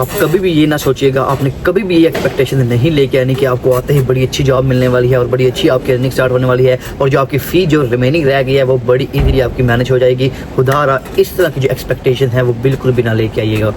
आप कभी भी ये ना सोचिएगा, आपने कभी भी ये एक्सपेक्टेशन नहीं लेके आनी कि आपको आते ही बड़ी अच्छी जॉब मिलने वाली है और बड़ी अच्छी आपकी अर्निंग स्टार्ट होने वाली है और जो आपकी फ़ी जो रिमेनिंग रह गई है वो बड़ी ईजीली आपकी मैनेज हो जाएगी। खुदा इस तरह की जो एक्सपेक्टेशन है वो बिल्कुल भी ना लेके आइएगा।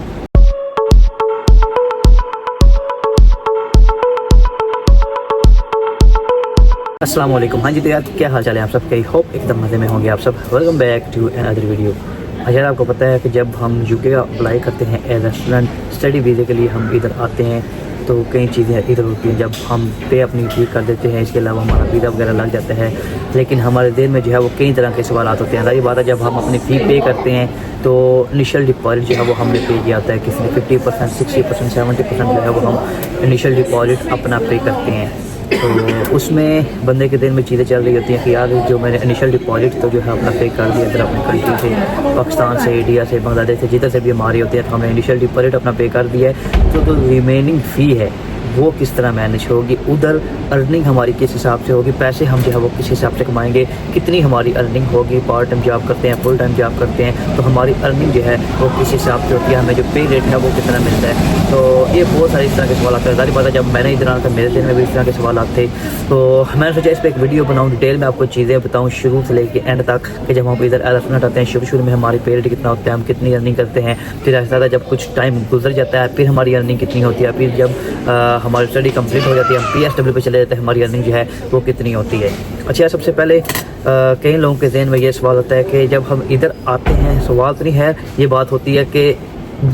अस्सलाम वालेकुम। हाँ जी तो यार क्या हाल चाल है आप सबके? होप एकदम मज़े में होंगे आप सब। Welcome back to another video. अच्छा आपको पता है कि जब हम यूके का अप्लाई करते हैं एज स्टूडेंट स्टडी वीज़े के लिए हम इधर आते हैं तो कई चीज़ें इधर होती हैं। जब हम पे अपनी फी कर देते हैं, इसके अलावा हमारा वीज़ा वगैरह लग जाता है, लेकिन हमारे दिल में जो है वो कई तरह के सवाल होते हैं। सारी बात है, जब हम अपनी फ़ी पे करते हैं तो इनिशियल डिपॉजिट जो है वो हमने पे किया होता है। किसी ने 50%, 60%, 70% जो है वो हम इनिशियल डिपॉजिट अपना पे करते हैं। तो उसमें बंदे के दिल में चीज़ें चल रही होती हैं कि यार जो मैंने इनिशियल डिपॉजिट तो जो है अपना पे कर दिया इधर अपनी कंट्री से, पाकिस्तान से, इंडिया से, बांग्लादेश से, जिधर से भी हमारी होती है, तो हमने इनिशियल डिपॉजिट अपना पे कर दिया है। तो रिमेनिंग फ़ी है वो किस तरह मैनेज होगी, उधर अर्निंग हमारी किस हिसाब से होगी, पैसे हम जो है वो किस हिसाब से कमाएंगे, कितनी हमारी अर्निंग होगी। पार्ट टाइम जॉब करते हैं, फुल टाइम जॉब करते हैं, तो हमारी अर्निंग जो है वो किस हिसाब से होती है, हमें जो पे रेट है वो कितना मिलता है। तो ये बहुत सारे इस तरह के सवाल आते हैं। सारी बात है, जब मैंने इधर आना था मेरे दिल में भी इस तरह के सवाल आते, तो मैंने सोचा इस पर एक वीडियो बनाऊँ, डिटेल में आपको चीज़ें बताऊँ शुरू से लेकर एंड तक कि जब हम इधर एलफनेट आते हैं शुरू में हमारी पे रेट कितना होता है, हम कितनी अर्निंग करते हैं, फिर ऐसा जब कुछ टाइम गुजर जाता है फिर हमारी अर्निंग कितनी होती है, फिर जब हमारी स्टडी कंप्लीट हो जाती है हम PSW पे चले जाते हैं, हमारी अर्निंग जो है वो कितनी होती है। अच्छा सबसे पहले कई लोगों के ज़हन में ये सवाल होता है कि जब हम इधर आते हैं, सवाल तो नहीं है, ये बात होती है कि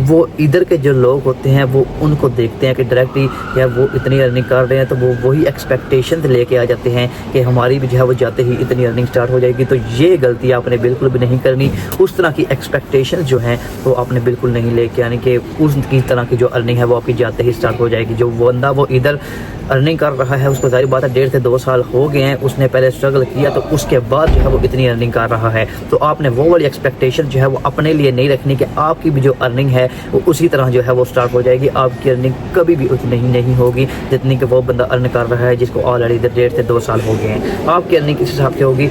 वो इधर के जो लोग होते हैं वो उनको देखते हैं कि डायरेक्टली यार वो इतनी अर्निंग कर रहे हैं, तो वो वही एक्सपेक्टेशन लेके आ जाते हैं कि हमारी भी जो है वो जाते ही इतनी अर्निंग स्टार्ट हो जाएगी। तो ये गलती आपने बिल्कुल भी नहीं करनी। उस तरह की एक्सपेक्टेशन जो हैं वो आपने बिल्कुल नहीं लेके आनी कि उस की तरह की जो अर्निंग है वो आपकी जाते ही स्टार्ट हो जाएगी। जो बंदा वो इधर अर्निंग कर रहा है उसको जाहिर बात है 1.5 से 2 साल हो गए हैं, उसने पहले स्ट्रगल किया तो उसके बाद जो है वो इतनी अर्निंग कर रहा है। तो आपने वो वाली एक्सपेक्टेशन जो है वो अपने लिए नहीं रखनी कि आपकी भी जो अर्निंग है वो उसी तरह जो है वो स्टार्ट हो जाएगी। आपकी अर्निंग कभी भी उतनी ही नहीं होगी जितनी कि वो बंदा अर्न कर रहा है जिसको ऑलरेडी इधर 1.5 से 2 साल हो गए हैं। आपकी अर्निंग किस हिसाब से होगी?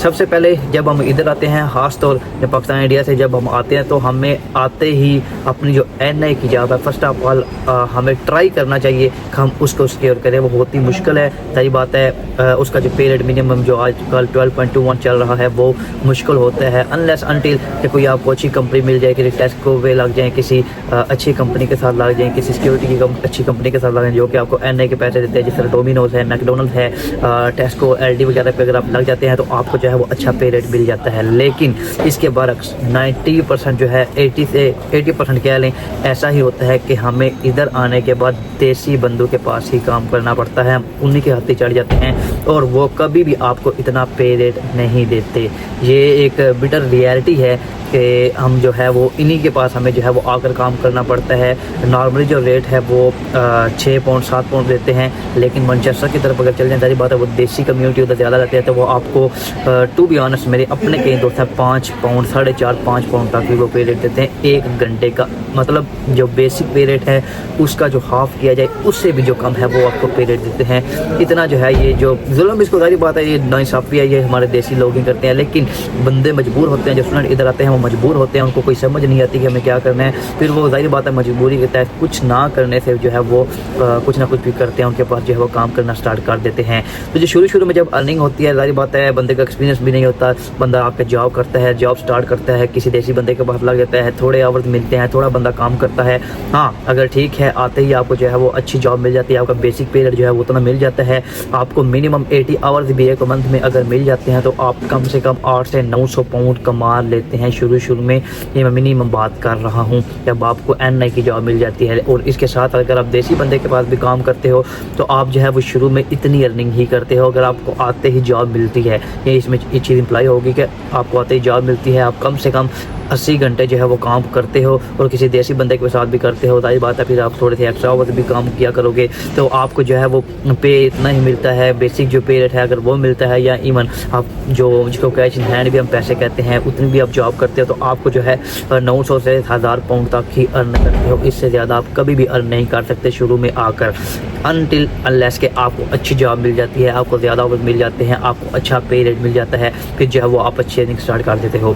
सबसे पहले जब हम इधर आते हैं, ख़ास तौर जब पाकिस्तान इंडिया से जब हम आते हैं, तो हमें आते ही अपनी जो NI की जॉब है फर्स्ट ऑफ ऑल हमें ट्राई करना चाहिए कि हम उसको सिक्योर करें। वो बहुत ही मुश्किल है, सही बात है। उसका जो पे रेट मिनिमम जो आजकल 12.21 चल रहा है वो मुश्किल होता है, अनलेस अनटिल कि कोई आपको अच्छी कंपनी मिल जाए, कि टेस्को वे लग जाए, किसी अच्छी कंपनी के साथ लग जाए, किसी सिक्योरिटी की अच्छी कंपनी के साथ लग जाए जो कि आपको NI के पैसे देते हैं, जिस तरह डोमिनोज है, मैकडोनल्ड है, टेस्को, LD वगैरह पे अगर आप लग जाते हैं तो आपको जो है वो अच्छा पे रेट मिल जाता है। लेकिन इसके बरक्स 90% जो है 80 से 80% कह लें ऐसा ही होता है कि हमें इधर आने के बाद देसी बंदों के पास ही काम करना पड़ता है, उन्हीं के हाथ चढ़ जाते हैं और वो कभी भी आपको इतना पे रेट नहीं देते। ये एक बिटर रियलिटी है कि हम जो है वो इन्हीं के पास हमें जो है वो आकर काम करना पड़ता है। नॉर्मली जो रेट है वो 6 पाउंड 7 पाउंड देते हैं, लेकिन मैनचेस्टर की तरफ अगर चल जाए सारी बात है वो देसी कम्युनिटी उधर ज़्यादा रहती है, तो वो आपको टू बी ऑनेस्ट मेरे अपने कई दोस्त हैं 5 पाउंड 4.5 5 पाउंड तक भी वो पे रेट देते हैं 1 घंटे का। मतलब जो बेसिक पे रेट है उसका जो हाफ किया जाए उससे भी जो कम है वो आपको पे रेट देते हैं। इतना जो है ये जो जुल्म, इसको सारी बात है ये नाइंसाफ़ी है, ये हमारे देसी लोग ही करते हैं। लेकिन बंदे मजबूर होते हैं, जो स्टूडेंट इधर आते हैं वो मजबूर होते हैं, उनको कोई समझ नहीं आती कि हमें क्या करना है। फिर वो जाहिर बात है मजबूरी के तहत कुछ ना करने से जो है वो कुछ ना कुछ भी करते हैं, उनके पास जो है वो काम करना स्टार्ट कर देते हैं। तो जो शुरू में जब अर्निंग होती है जाहिर बात है बंदे का एक्सपीरियंस भी नहीं होता, बंदा आपका जॉब करता है, जॉब स्टार्ट करता है, किसी देसी बंदे के पास लग जाता है, थोड़े आवर्स मिलते हैं, थोड़ा बंदा काम करता है। हाँ अगर ठीक है आते ही आपको जो है वो अच्छी जॉब मिल जाती है, आपका बेसिक पे रेट जो है वो उतना मिल जाता है, आपको मिनिमम 80 आवर्स भी एक मंथ में अगर मिल जाते हैं तो आप कम से कम 800 से 900 पाउंड कमा लेते हैं शुरू में। ये मैं मिनिमम बात कर रहा हूँ जब आपको NI की जॉब मिल जाती है। और इसके साथ अगर आप देसी बंदे के पास भी काम करते हो तो आप जो है वो शुरू में इतनी अर्निंग ही करते हो। अगर आपको आते ही जॉब मिलती है, ये इसमें ये चीज़ इम्प्लाई होगी कि आपको आते ही जॉब मिलती है, आप कम से कम 80 घंटे जो है वो काम करते हो और किसी देसी बंदे के साथ भी करते हो, जाहिर बात है फिर आप थोड़े से एक्स्ट्रा आवर्स भी काम किया करोगे तो आपको जो है वो पे इतना ही मिलता है। बेसिक जो पे रेट है अगर वो मिलता है, या इवन आप जो जिसको कैश इन हैंड भी हम पैसे कहते हैं, उतनी भी आप जॉब करते हो तो आपको जो है 900 से 1000 पाउंड तक ही अर्न करते हो। इससे ज़्यादा आप कभी भी अर्न नहीं कर सकते शुरू में आकर, अनटिल अनलेस के आपको अच्छी जॉब मिल जाती है, आपको ज़्यादा आवर्स मिल जाते हैं, आपको अच्छा पे रेट मिल जाता है, फिर जो है वो आप अच्छी अर्निंग स्टार्ट कर देते हो।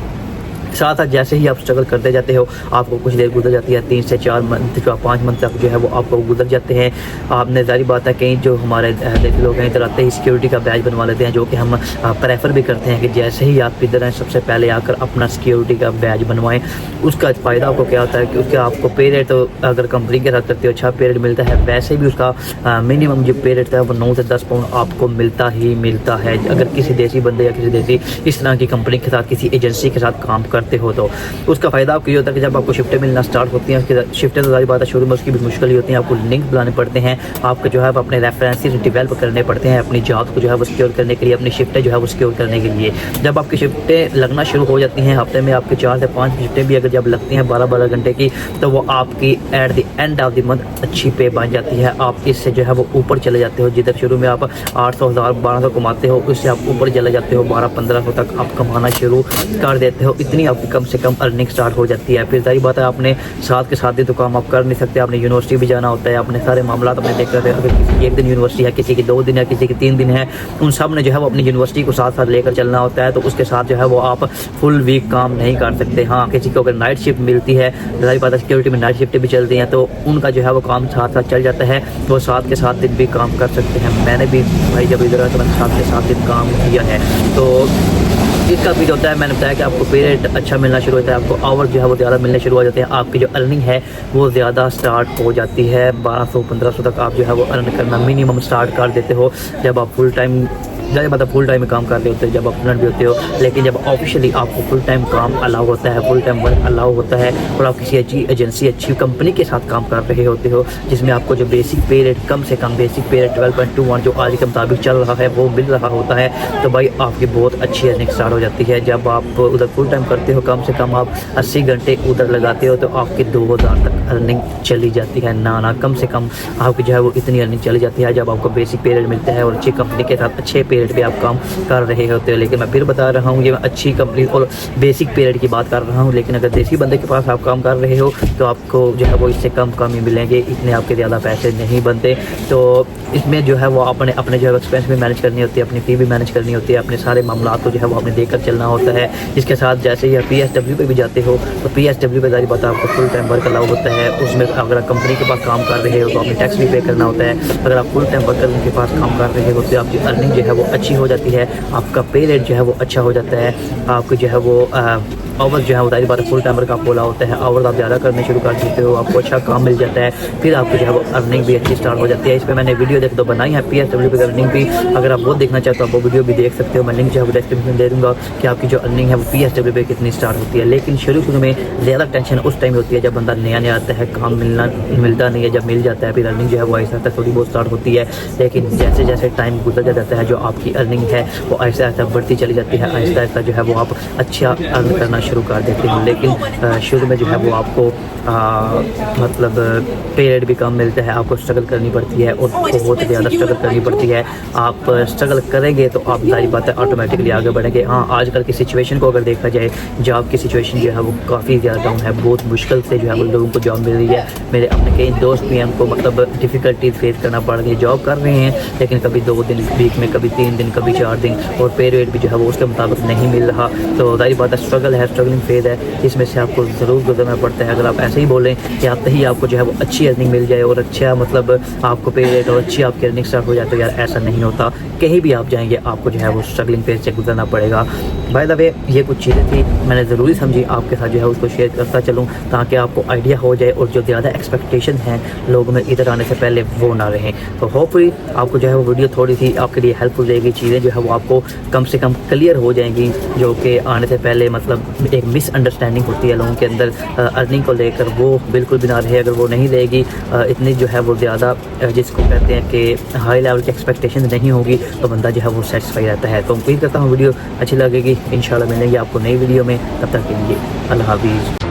साथ साथ जैसे ही आप स्ट्रगल करते जाते हो आपको कुछ देर गुजर जाती है, 3 से 4 मंथ 5 मंथ तक जो है वो आपको गुजर जाते हैं। आपने जारी बात है कई जो हमारे देसी लोग हैं इधर आते ही सिक्योरिटी का बैच बनवा लेते हैं, जो कि हम प्रेफर भी करते हैं कि जैसे ही आप इधर आए सबसे पहले आकर अपना सिक्योरिटी का बैच बनवाएं। उसका फ़ायदा आपको क्या होता है कि उसका आपको पे रेट तो अगर कंपनी के साथ करते हो अच्छा पे रेट मिलता है, वैसे भी उसका मिनिमम जो पे रेट है वो 9 से 10 पाउंड आपको मिलता ही मिलता है। अगर किसी देसी बंदे या किसी देसी इस तरह की कंपनी के साथ किसी एजेंसी के साथ काम करते हो तो उसका फ़ायदा आपको ये होता है कि जब आपको शिफ्टें मिलना स्टार्ट होती हैं, उसकी शिफ्टें तो सारी बात है शुरू में उसकी भी मुश्किल ही होती है, आपको लिंक बुलाने पड़ते हैं, आपको जो है अपने रेफरेंसेस डेवलप करने पड़ते हैं अपनी जॉब को जो है वो सिक्योर करने के लिए, अपनी शिफ्टें जो है वो सिक्योर करने के लिए। जब आपकी शिफ्टें लगना शुरू हो जाती हैं, हफ्ते में आपके 4 से 5 शिफ्टें भी अगर जब लगती हैं 12-12 घंटे की, तो वो आपकी at the end of the month अच्छी पे बन जाती है। आप इससे जो है वो ऊपर चले जाते हो, जिधर शुरू में आप 800, 1000, 1200 कमाते हो, उससे आप ऊपर चले जाते हो, 1200-1500 तक आप कमाना शुरू कर देते हो। इतनी आपकी कम से कम अर्निंग स्टार्ट हो जाती है। फिर जारी बात है आपने साथ के साथ ही तो काम आप कर नहीं सकते, आपने यूनिवर्सिटी भी जाना होता है, अपने सारे मामला अपने देख रहे हैं। अगर किसी की 1 दिन यूनिवर्सिटी है, किसी की 2 दिन है, किसी की 3 दिन है, उन सब ने जो है वो अपनी यूनिवर्सिटी को साथ साथ लेकर चलना होता है, तो उसके साथ जो है वो आप फुल वीक काम नहीं कर सकते। हाँ, किसी को अगर नाइट शिफ्ट मिलती है, जारी बात है सिक्योरिटी में नाइट शिफ्ट भी चलती हैं, तो उनका जो है वो काम साथ साथ चल जाता है, वो साथ के साथ दिन भी काम कर सकते हैं। मैंने भी भाई जब इधर आया तो मैंने साथ के साथ दिन काम किया है, तो इसका भी होता है। मैंने बताया कि आपको पे रेट अच्छा मिलना शुरू होता है, आपको आवर जो है वो ज़्यादा मिलने शुरू हो जाते हैं, आपकी जो अर्निंग है वो ज़्यादा स्टार्ट हो जाती है। 1200-1500 तक आप जो है वो अर्न करना मिनिमम स्टार्ट कर देते हो जब आप फुल टाइम ज़्यादा मतलब फुल टाइम में काम कर रहे होते हो, जब आप स्टूडेंट भी होते हो। लेकिन जब ऑफिशियली आपको फुल टाइम काम अलाउ होता है, फुल टाइम वर्क अलाउ होता है और आप किसी अच्छी एजेंसी अच्छी कंपनी के साथ काम कर रहे होते हो, जिसमें आपको जो बेसिक पे रेट कम से कम बेसिक पे रेट 12.21 जो आज के मुताबिक चल रहा है वो मिल रहा होता है, तो भाई आपकी बहुत अच्छी अर्निंग स्टार्ट हो जाती है। जब आप उधर फुल टाइम करते हो, कम से कम आप 80 घंटे उधर लगाते हो, तो आपकी 2000 तक अर्निंग चली जाती है। ना कम से कम आपकी जो है वो इतनी अर्निंग चली जाती है जब आपको बेसिक पे रेट मिलता है और अच्छी कंपनी के साथ अच्छे पे रेट पे आप काम कर रहे होते हो। लेकिन मैं फिर बता रहा हूँ, ये मैं अच्छी कंपनी और बेसिक पे रेट की बात कर रहा हूँ, लेकिन अगर देसी बंदे के पास आप काम कर रहे हो तो आपको जो है वो इससे कम ही मिलेंगे, इतने आपके ज़्यादा पैसे नहीं बनते। तो इसमें जो है वो अपने जो है एक्सपेंस भी मैनेज करनी होती है, अपनी फ़ी भी मैनेज करनी होती है, अपने सारे मामला को जो है वो आपने देखकर चलना होता है। इसके साथ जैसे ही आप PSW पे भी जाते हो तो PSW पे सारी बात आपको फुल टाइम वर्क अलाउ होता है, उसमें अगर आप कंपनी के पास काम कर रहे हो तो आपने टैक्स भी पे करना होता है। अगर आप फुल टाइम वर्कर उनके पास काम कर रहे हो तो आपकी अर्निंग जो है वो अच्छी हो जाती है, आपका पे रेट जो है वो अच्छा हो जाता है, आपको जो है वो आवर्स जो है वो सारी बात फुल टाइमर का बोला होता है, आवर्स आप ज़्यादा करने शुरू कर देते हो, आपको अच्छा काम मिल जाता है, फिर आपकी जो है वो अर्निंग भी अच्छी स्टार्ट हो जाती है। इस पर मैंने वीडियो देख तो बनाई है PSW पे अर्निंग भी, अगर आप वो देखना चाहते हो आप वो वीडियो भी देख सकते हो, मैं लिंक जो है वो डिस्क्रिप्शन में दे दूँगा कि आपकी जो अर्निंग है वो PSW पे कितनी स्टार्ट होती है। लेकिन शुरू में ज़्यादा टेंशन उस टाइम होती है जब बंदा नया आता है, काम मिलता नहीं है, जब मिल जाता है फिर अर्निंग जो है वो आहिस्ता आहिस्ता थोड़ी बहुत स्टार्ट होती है। लेकिन जैसे जैसे टाइम गुजर जाता है जो आपकी अर्निंग है वो आहिस्ता आहिस्ता बढ़ती चली जाती है, आहिस्ता आहिस्ता जो है वो आप अच्छा अर्न करना शुरू कर देते हैं। लेकिन शुरू में जो है वो आपको मतलब पे रेट भी कम मिलता है, आपको स्ट्रगल करनी पड़ती है और बहुत ज़्यादा स्ट्रगल करनी पड़ती है। आप स्ट्रगल करेंगे तो आप सारी बातें ऑटोमेटिकली आगे बढ़ेंगे। हाँ, आजकल की सिचुएशन को अगर देखा जाए, जॉब की सिचुएशन जो है वो काफ़ी ज़्यादा डाउन है, बहुत मुश्किल से जो है वो लोगों को जॉब मिल रही है। मेरे अपने कई दोस्त भी हैं, उनको मतलब डिफ़िकल्टी फेस करना पड़ रही है, जॉब कर रहे हैं लेकिन कभी 2 दिन वीक में, कभी 3 दिन, कभी 4 दिन, और पे रेट भी जो है वो उसके मुताबिक नहीं मिल रहा। तो सारी बात स्ट्रगल है, स्ट्रगलिंग फेज है, इसमें से आपको ज़रूर गुजरना पड़ता है। अगर आप ऐसे ही बोलें कि आते ही आपको जो है वो अच्छी अर्निंग मिल जाए और अच्छा मतलब आपको पे रेट और अच्छी आपकी अर्निंग स्टार्ट हो जाए, तो यार ऐसा नहीं होता। कहीं भी आप जाएंगे आपको जो है वो स्ट्रगलिंग फेज से गुजरना पड़ेगा। बाय द वे, ये कुछ चीज़ें थी मैंने ज़रूरी समझी आपके साथ जो है उसको शेयर करता चलूँ, ताकि आपको आइडिया हो जाए और जो ज़्यादा एक्सपेक्टेशन हैं लोगों में इधर आने से पहले वो ना रहें। तो होपफुली आपको जो है वो वीडियो थोड़ी सी आपके लिए हेल्पफुल रहेगी, चीज़ें जो है वो आपको कम से कम क्लियर हो जाएंगी, जो कि आने से पहले मतलब एक मिसअंडरस्टैंडिंग होती है लोगों के अंदर अर्निंग को लेकर, वो बिल्कुल भी ना रहे। अगर वो नहीं रहेगी, इतनी जो है वो ज़्यादा जिसको कहते हैं कि हाई लेवल की एक्सपेक्टेशन नहीं होगी, तो बंदा जो है वो सेटिस्फाई रहता है। तो उम्मीद करता हूँ वीडियो अच्छी लगेगी, इंशाल्लाह मिलेंगे आपको नई वीडियो में, तब तक के लिए अल्लाह हाफिज़।